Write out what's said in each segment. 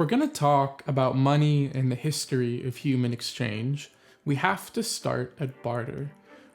we're going to talk about money and the history of human exchange, we have to start at barter,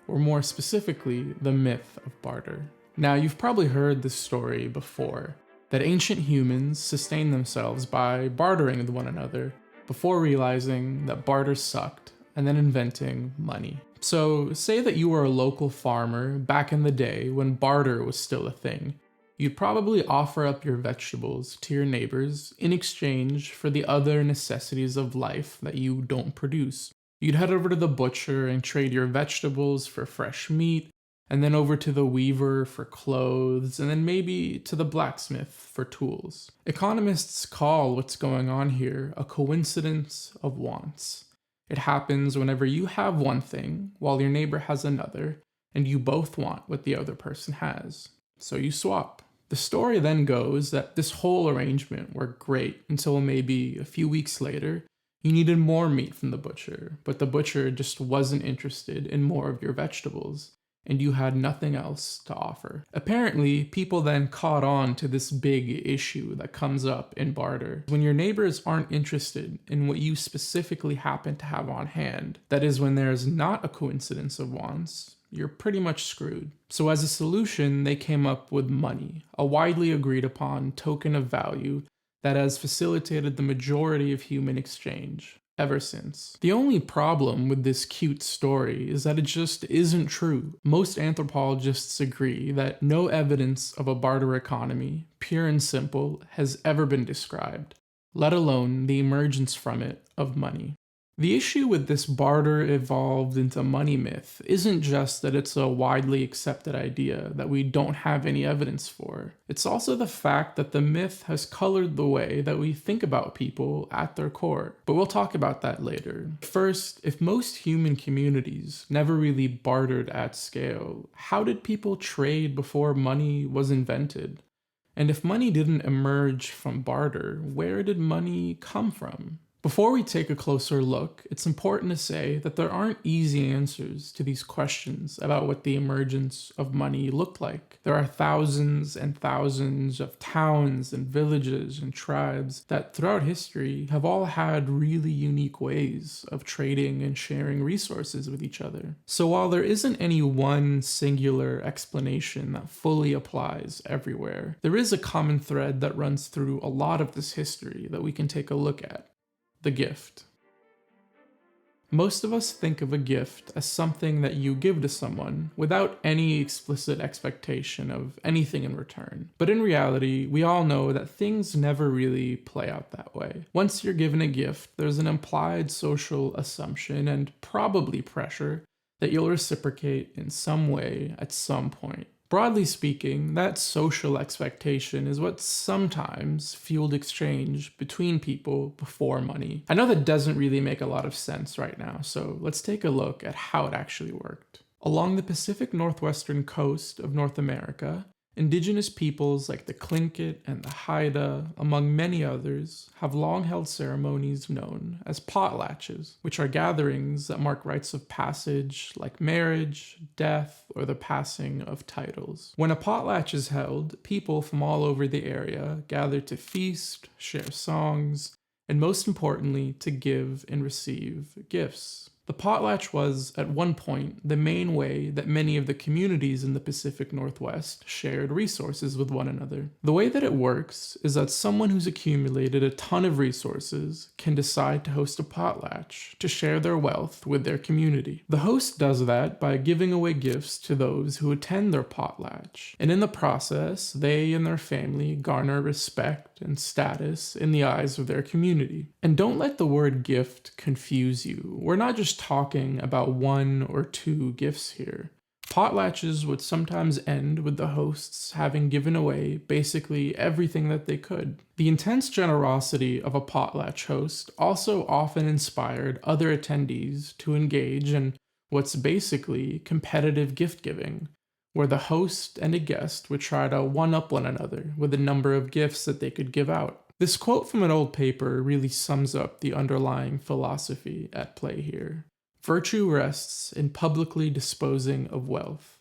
or more specifically, the myth of barter. Now, you've probably heard this story before, that ancient humans sustained themselves by bartering with one another before realizing that barter sucked and then inventing money. So, say that you were a local farmer back in the day when barter was still a thing. You'd probably offer up your vegetables to your neighbors in exchange for the other necessities of life that you don't produce. You'd head over to the butcher and trade your vegetables for fresh meat, and then over to the weaver for clothes, and then maybe to the blacksmith for tools. Economists call what's going on here a coincidence of wants. It happens whenever you have one thing while your neighbor has another, and you both want what the other person has. So you swap. The story then goes that this whole arrangement worked great until maybe a few weeks later, you needed more meat from the butcher, but the butcher just wasn't interested in more of your vegetables, and you had nothing else to offer. Apparently, people then caught on to this big issue that comes up in barter. When your neighbors aren't interested in what you specifically happen to have on hand, that is, when there's not a coincidence of wants, you're pretty much screwed. So as a solution, they came up with money, a widely agreed upon token of value that has facilitated the majority of human exchange ever since. The only problem with this cute story is that it just isn't true. Most anthropologists agree that no evidence of a barter economy, pure and simple, has ever been described, let alone the emergence from it of money. The issue with this barter evolved into money myth isn't just that it's a widely accepted idea that we don't have any evidence for. It's also the fact that the myth has colored the way that we think about people at their core. But we'll talk about that later. First, if most human communities never really bartered at scale, how did people trade before money was invented? And if money didn't emerge from barter, where did money come from? Before we take a closer look, it's important to say that there aren't easy answers to these questions about what the emergence of money looked like. There are thousands and thousands of towns and villages and tribes that throughout history have all had really unique ways of trading and sharing resources with each other. So while there isn't any one singular explanation that fully applies everywhere, there is a common thread that runs through a lot of this history that we can take a look at. The gift. Most of us think of a gift as something that you give to someone without any explicit expectation of anything in return. But in reality, we all know that things never really play out that way. Once you're given a gift, there's an implied social assumption and probably pressure that you'll reciprocate in some way at some point. Broadly speaking, that social expectation is what sometimes fueled exchange between people before money. I know that doesn't really make a lot of sense right now, so let's take a look at how it actually worked. Along the Pacific Northwestern coast of North America, indigenous peoples like the Tlingit and the Haida, among many others, have long held ceremonies known as potlatches, which are gatherings that mark rites of passage like marriage, death, or the passing of titles. When a potlatch is held, people from all over the area gather to feast, share songs, and most importantly, to give and receive gifts. The potlatch was, at one point, the main way that many of the communities in the Pacific Northwest shared resources with one another. The way that it works is that someone who's accumulated a ton of resources can decide to host a potlatch to share their wealth with their community. The host does that by giving away gifts to those who attend their potlatch, and in the process, they and their family garner respect and status in the eyes of their community. And don't let the word gift confuse you. We're not just talking about one or two gifts here. Potlatches would sometimes end with the hosts having given away basically everything that they could. The intense generosity of a potlatch host also often inspired other attendees to engage in what's basically competitive gift giving, where the host and a guest would try to one-up one another with the number of gifts that they could give out. This quote from an old paper really sums up the underlying philosophy at play here. Virtue rests in publicly disposing of wealth,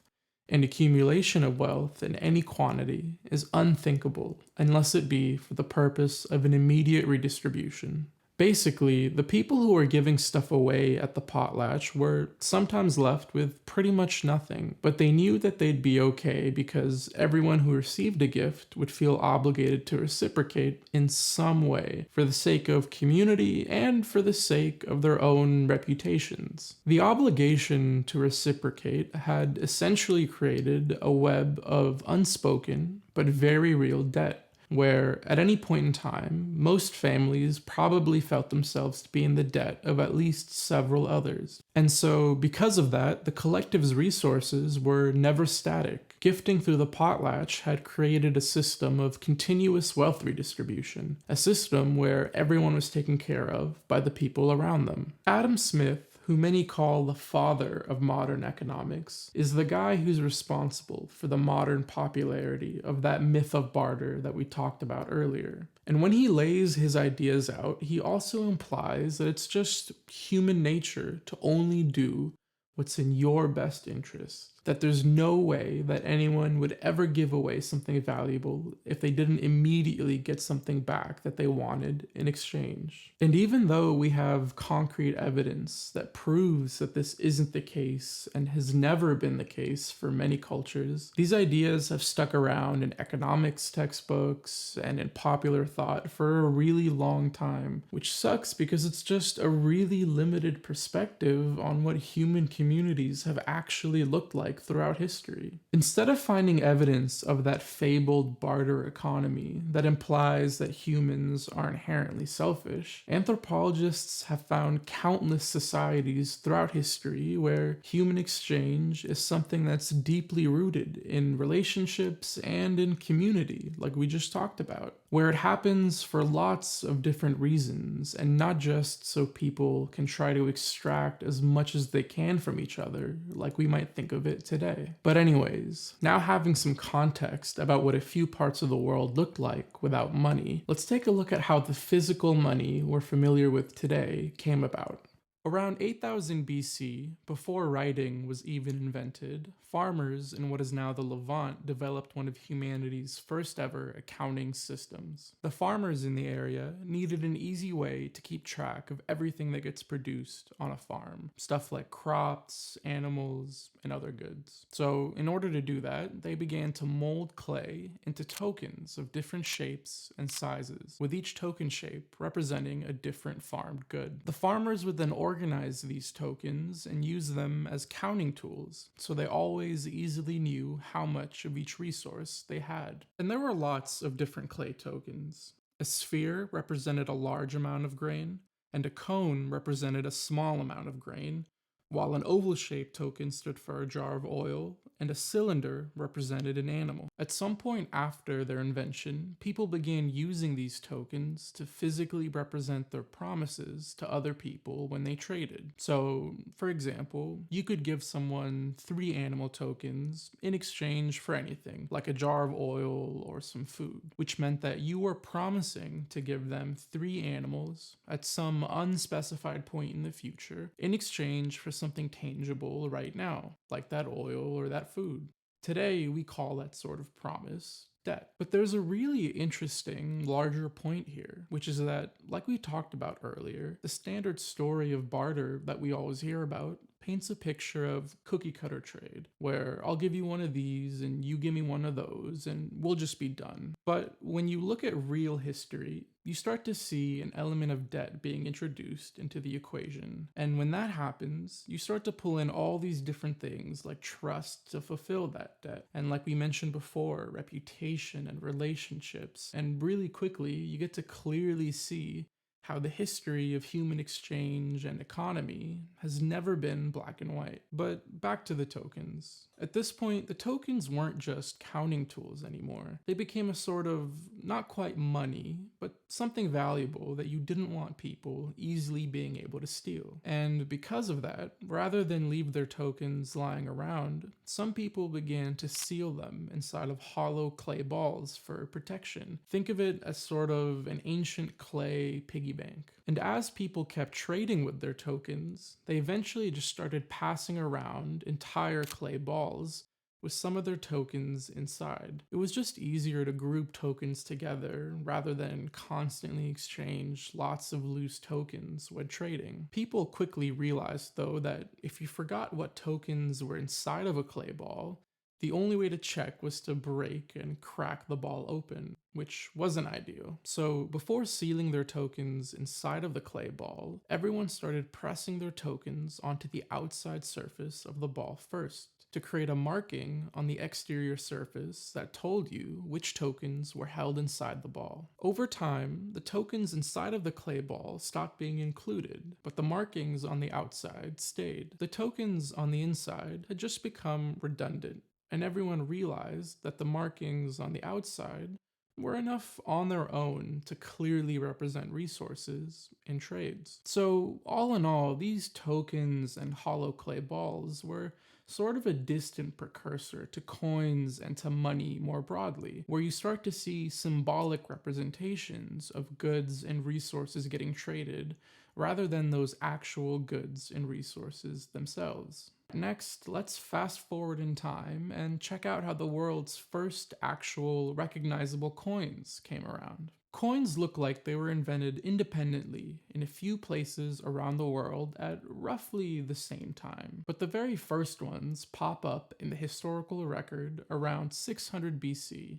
And accumulation of wealth in any quantity is unthinkable unless it be for the purpose of an immediate redistribution. Basically, the people who were giving stuff away at the potlatch were sometimes left with pretty much nothing, but they knew that they'd be okay because everyone who received a gift would feel obligated to reciprocate in some way for the sake of community and for the sake of their own reputations. The obligation to reciprocate had essentially created a web of unspoken but very real debt, where at any point in time, most families probably felt themselves to be in the debt of at least several others. And so, because of that, the collective's resources were never static. Gifting through the potlatch had created a system of continuous wealth redistribution, a system where everyone was taken care of by the people around them. Adam Smith, who many call the father of modern economics, is the guy who's responsible for the modern popularity of that myth of barter that we talked about earlier. And when he lays his ideas out, he also implies that it's just human nature to only do what's in your best interest. That there's no way that anyone would ever give away something valuable if they didn't immediately get something back that they wanted in exchange. And even though we have concrete evidence that proves that this isn't the case and has never been the case for many cultures, these ideas have stuck around in economics textbooks and in popular thought for a really long time, which sucks because it's just a really limited perspective on what human communities have actually looked like throughout history. Instead of finding evidence of that fabled barter economy that implies that humans are inherently selfish, anthropologists have found countless societies throughout history where human exchange is something that's deeply rooted in relationships and in community, like we just talked about, where it happens for lots of different reasons and not just so people can try to extract as much as they can from each other, like we might think of it today. But anyways, now having some context about what a few parts of the world looked like without money, let's take a look at how the physical money we're familiar with today came about. Around 8000 BC, before writing was even invented, farmers in what is now the Levant developed one of humanity's first ever accounting systems. The farmers in the area needed an easy way to keep track of everything that gets produced on a farm, stuff like crops, animals, and other goods. So, in order to do that, they began to mold clay into tokens of different shapes and sizes, with each token shape representing a different farmed good. The farmers would then organize these tokens and use them as counting tools, so they always easily knew how much of each resource they had. And there were lots of different clay tokens. A sphere represented a large amount of grain, and a cone represented a small amount of grain, while an oval-shaped token stood for a jar of oil, and a cylinder represented an animal. At some point after their invention, people began using these tokens to physically represent their promises to other people when they traded. So, for example, you could give someone 3 animal tokens in exchange for anything, like a jar of oil or some food, which meant that you were promising to give them 3 animals at some unspecified point in the future in exchange for something tangible right now, like that oil or that food. Today, we call that sort of promise debt. But there's a really interesting, larger point here, which is that, like we talked about earlier, the standard story of barter that we always hear about paints a picture of cookie cutter trade, where I'll give you one of these and you give me one of those and we'll just be done. But when you look at real history, you start to see an element of debt being introduced into the equation. And when that happens, you start to pull in all these different things like trust to fulfill that debt. And like we mentioned before, reputation and relationships. And really quickly, you get to clearly see how the history of human exchange and economy has never been black and white. But back to the tokens. At this point, the tokens weren't just counting tools anymore. They became a sort of, not quite money, but something valuable that you didn't want people easily being able to steal. And because of that, rather than leave their tokens lying around, some people began to seal them inside of hollow clay balls for protection. Think of it as sort of an ancient clay piggy bank. And as people kept trading with their tokens, they eventually just started passing around entire clay balls with some of their tokens inside. It was just easier to group tokens together rather than constantly exchange lots of loose tokens when trading. People quickly realized, though, that if you forgot what tokens were inside of a clay ball, the only way to check was to break and crack the ball open, which wasn't ideal. So, before sealing their tokens inside of the clay ball, everyone started pressing their tokens onto the outside surface of the ball first to create a marking on the exterior surface that told you which tokens were held inside the ball. Over time, the tokens inside of the clay ball stopped being included, but the markings on the outside stayed. The tokens on the inside had just become redundant, and everyone realized that the markings on the outside were enough on their own to clearly represent resources in trades. So, all in all, these tokens and hollow clay balls were sort of a distant precursor to coins and to money more broadly, where you start to see symbolic representations of goods and resources getting traded rather than those actual goods and resources themselves. Next, let's fast forward in time and check out how the world's first actual recognizable coins came around. Coins look like they were invented independently in a few places around the world at roughly the same time, but the very first ones pop up in the historical record around 600 BC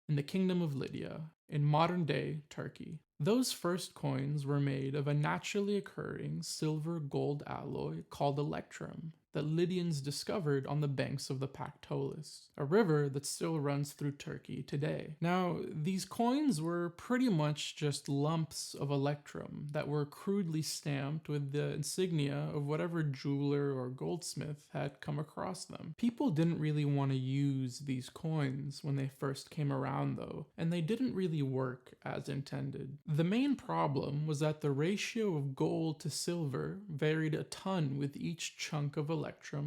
in the Kingdom of Lydia, in modern-day Turkey. Those first coins were made of a naturally occurring silver-gold alloy called electrum that Lydians discovered on the banks of the Pactolus, a river that still runs through Turkey today. Now, these coins were pretty much just lumps of electrum that were crudely stamped with the insignia of whatever jeweler or goldsmith had come across them. People didn't really want to use these coins when they first came around, though, and they didn't really work as intended. The main problem was that the ratio of gold to silver varied a ton with each chunk of electrum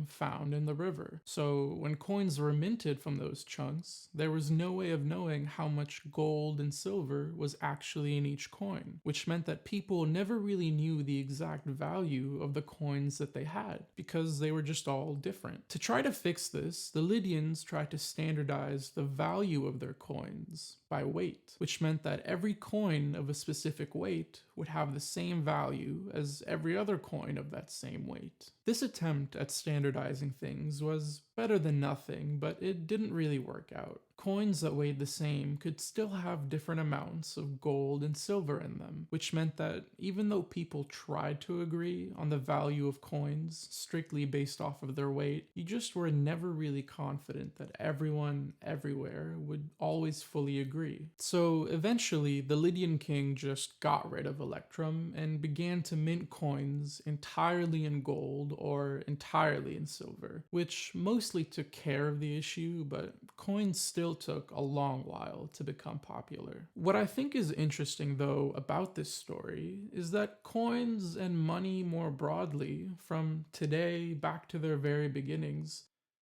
found in the river. So when coins were minted from those chunks, there was no way of knowing how much gold and silver was actually in each coin, which meant that people never really knew the exact value of the coins that they had, because they were just all different. To try to fix this, the Lydians tried to standardize the value of their coins by weight, which meant that every coin of a specific weight would have the same value as every other coin of that same weight. This attempt at standardizing things was better than nothing, but it didn't really work out. Coins that weighed the same could still have different amounts of gold and silver in them, which meant that even though people tried to agree on the value of coins strictly based off of their weight, you just were never really confident that everyone everywhere would always fully agree. So eventually, the Lydian king just got rid of electrum and began to mint coins entirely in gold or entirely in silver, which mostly took care of the issue, but coins still took a long while to become popular. What I think is interesting, though, about this story is that coins and money more broadly, from today back to their very beginnings,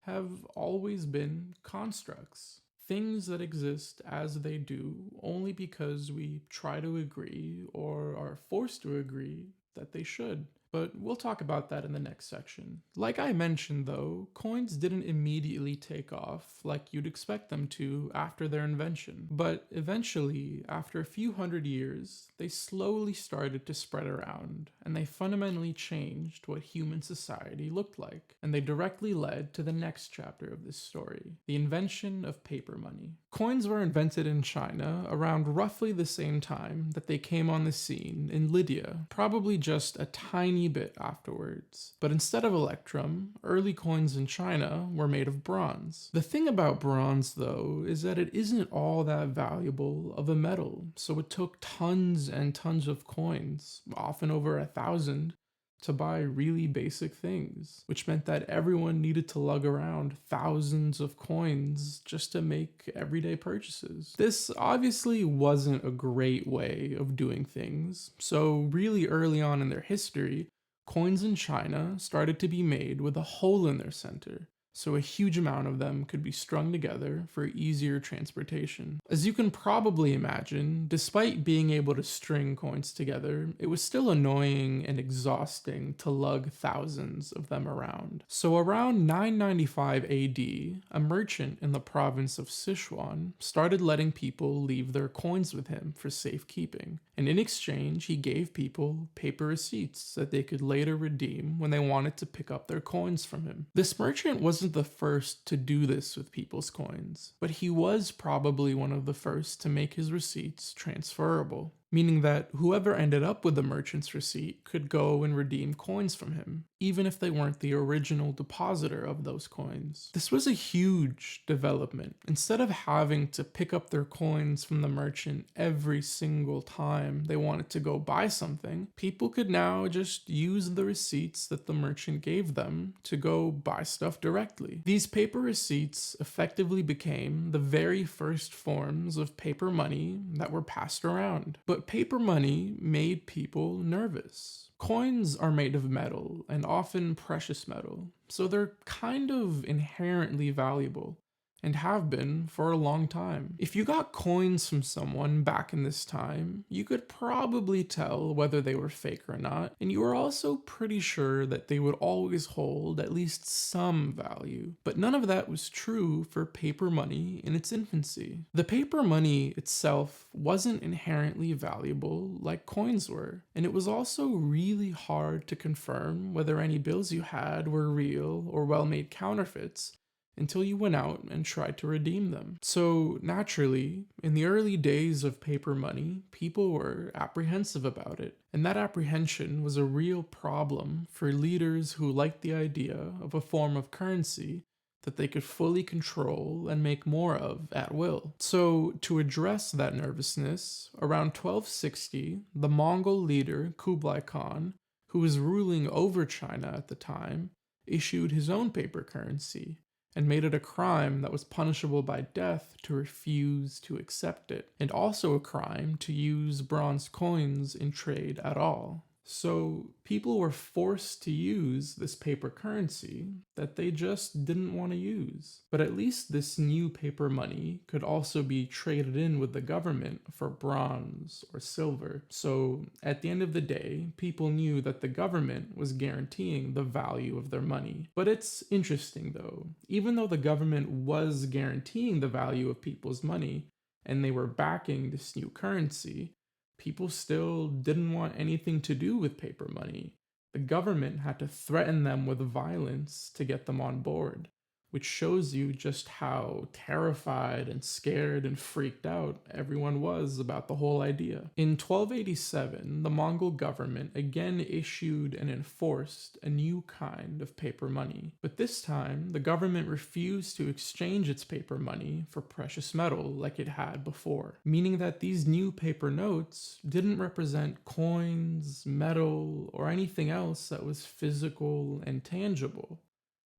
have always been constructs. Things that exist as they do only because we try to agree or are forced to agree that they should. But we'll talk about that in the next section. Like I mentioned, though, coins didn't immediately take off like you'd expect them to after their invention. But eventually, after a few hundred years, they slowly started to spread around, and they fundamentally changed what human society looked like. And they directly led to the next chapter of this story, the invention of paper money. Coins were invented in China around roughly the same time that they came on the scene in Lydia, probably just a tiny bit afterwards. But instead of electrum, early coins in China were made of bronze. The thing about bronze, though, is that it isn't all that valuable of a metal, so it took tons and tons of coins, often over 1,000, to buy really basic things, which meant that everyone needed to lug around thousands of coins just to make everyday purchases. This obviously wasn't a great way of doing things, so really early on in their history, coins in China started to be made with a hole in their center, so a huge amount of them could be strung together for easier transportation. As you can probably imagine, despite being able to string coins together, it was still annoying and exhausting to lug thousands of them around. So around 995 AD, a merchant in the province of Sichuan started letting people leave their coins with him for safekeeping, and in exchange, he gave people paper receipts that they could later redeem when they wanted to pick up their coins from him. This merchant wasn't the first to do this with people's coins, but he was probably one of the first to make his receipts transferable, meaning that whoever ended up with the merchant's receipt could go and redeem coins from him, even if they weren't the original depositor of those coins. This was a huge development. Instead of having to pick up their coins from the merchant every single time they wanted to go buy something, people could now just use the receipts that the merchant gave them to go buy stuff directly. These paper receipts effectively became the very first forms of paper money that were passed around. But paper money made people nervous. Coins are made of metal, and often precious metal, so they're kind of inherently valuable, and have been for a long time. If you got coins from someone back in this time, you could probably tell whether they were fake or not, and you were also pretty sure that they would always hold at least some value. But none of that was true for paper money in its infancy. The paper money itself wasn't inherently valuable like coins were, and it was also really hard to confirm whether any bills you had were real or well-made counterfeits until you went out and tried to redeem them. So naturally, in the early days of paper money, people were apprehensive about it. And that apprehension was a real problem for leaders who liked the idea of a form of currency that they could fully control and make more of at will. So to address that nervousness, around 1260, the Mongol leader Kublai Khan, who was ruling over China at the time, issued his own paper currency, and made it a crime that was punishable by death to refuse to accept it, and also a crime to use bronze coins in trade at all. So people were forced to use this paper currency that they just didn't want to use. But at least this new paper money could also be traded in with the government for bronze or silver. So at the end of the day, people knew that the government was guaranteeing the value of their money. But it's interesting though, even though the government was guaranteeing the value of people's money and they were backing this new currency, people still didn't want anything to do with paper money. The government had to threaten them with violence to get them on board, which shows you just how terrified and scared and freaked out everyone was about the whole idea. In 1287, the Mongol government again issued and enforced a new kind of paper money. But this time, the government refused to exchange its paper money for precious metal like it had before, meaning that these new paper notes didn't represent coins, metal, or anything else that was physical and tangible.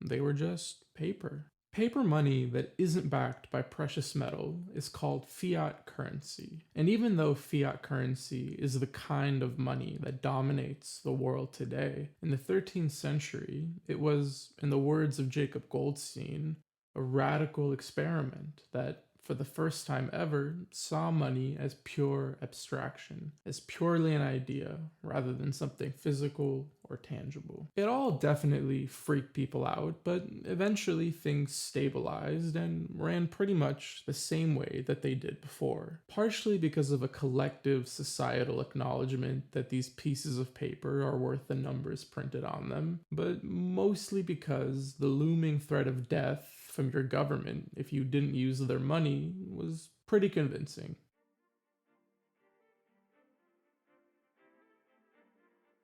They were just paper. Paper money that isn't backed by precious metal is called fiat currency. And even though fiat currency is the kind of money that dominates the world today, in the 13th century, it was, in the words of Jacob Goldstein, a radical experiment that, for the first time ever, saw money as pure abstraction, as purely an idea rather than something physical or tangible. It all definitely freaked people out, but eventually things stabilized and ran pretty much the same way that they did before, partially because of a collective societal acknowledgement that these pieces of paper are worth the numbers printed on them, but mostly because the looming threat of death from your government if you didn't use their money was pretty convincing.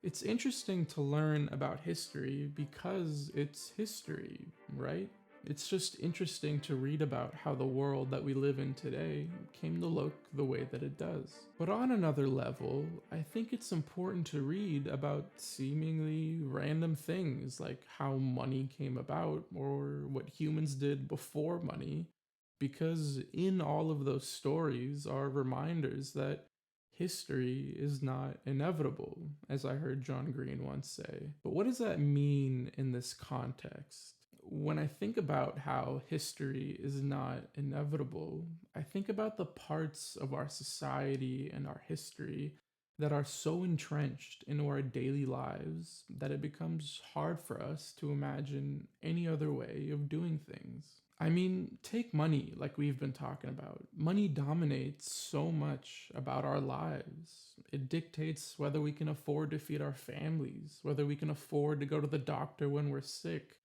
It's interesting to learn about history because it's history, right? It's just interesting to read about how the world that we live in today came to look the way that it does. But on another level, I think it's important to read about seemingly random things like how money came about or what humans did before money, because in all of those stories are reminders that history is not inevitable, as I heard John Green once say. But what does that mean in this context? when I think about how history is not inevitable, I think about the parts of our society and our history that are so entrenched into our daily lives that it becomes hard for us to imagine any other way of doing things. I mean, take money, like we've been talking about. Money dominates so much about our lives. It dictates whether we can afford to feed our families, whether we can afford to go to the doctor when we're sick,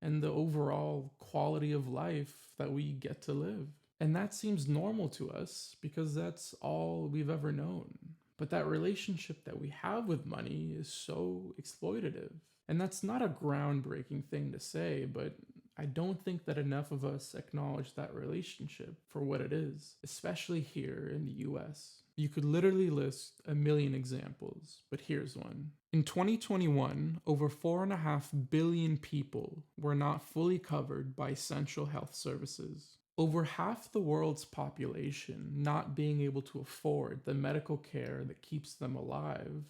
and the overall quality of life that we get to live. And that seems normal to us because that's all we've ever known. But that relationship that we have with money is so exploitative. And that's not a groundbreaking thing to say, but I don't think that enough of us acknowledge that relationship for what it is, especially here in the US. You could literally list a million examples, but here's one. In 2021, over 4.5 billion people were not fully covered by essential health services. Over half the world's population not being able to afford the medical care that keeps them alive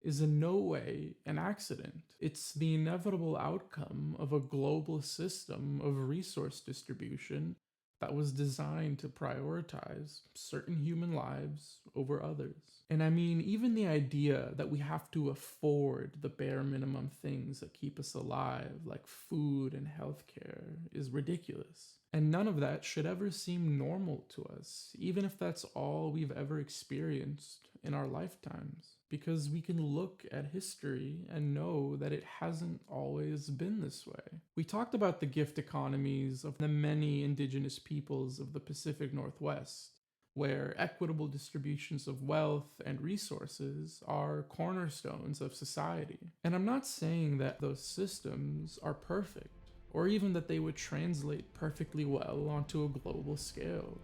is in no way an accident. It's the inevitable outcome of a global system of resource distribution that was designed to prioritize certain human lives over others. And I mean, even the idea that we have to afford the bare minimum things that keep us alive, like food and healthcare, is ridiculous. And none of that should ever seem normal to us, even if that's all we've ever experienced in our lifetimes. Because we can look at history and know that it hasn't always been this way. We talked about the gift economies of the many indigenous peoples of the Pacific Northwest, where equitable distributions of wealth and resources are cornerstones of society. And I'm not saying that those systems are perfect, or even that they would translate perfectly well onto a global scale.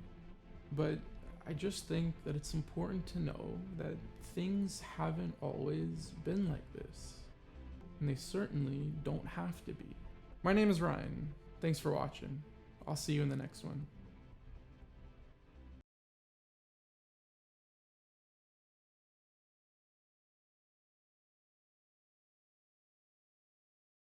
But I just think that it's important to know that things haven't always been like this. And they certainly don't have to be. My name is Ryan. Thanks for watching. I'll see you in the next one.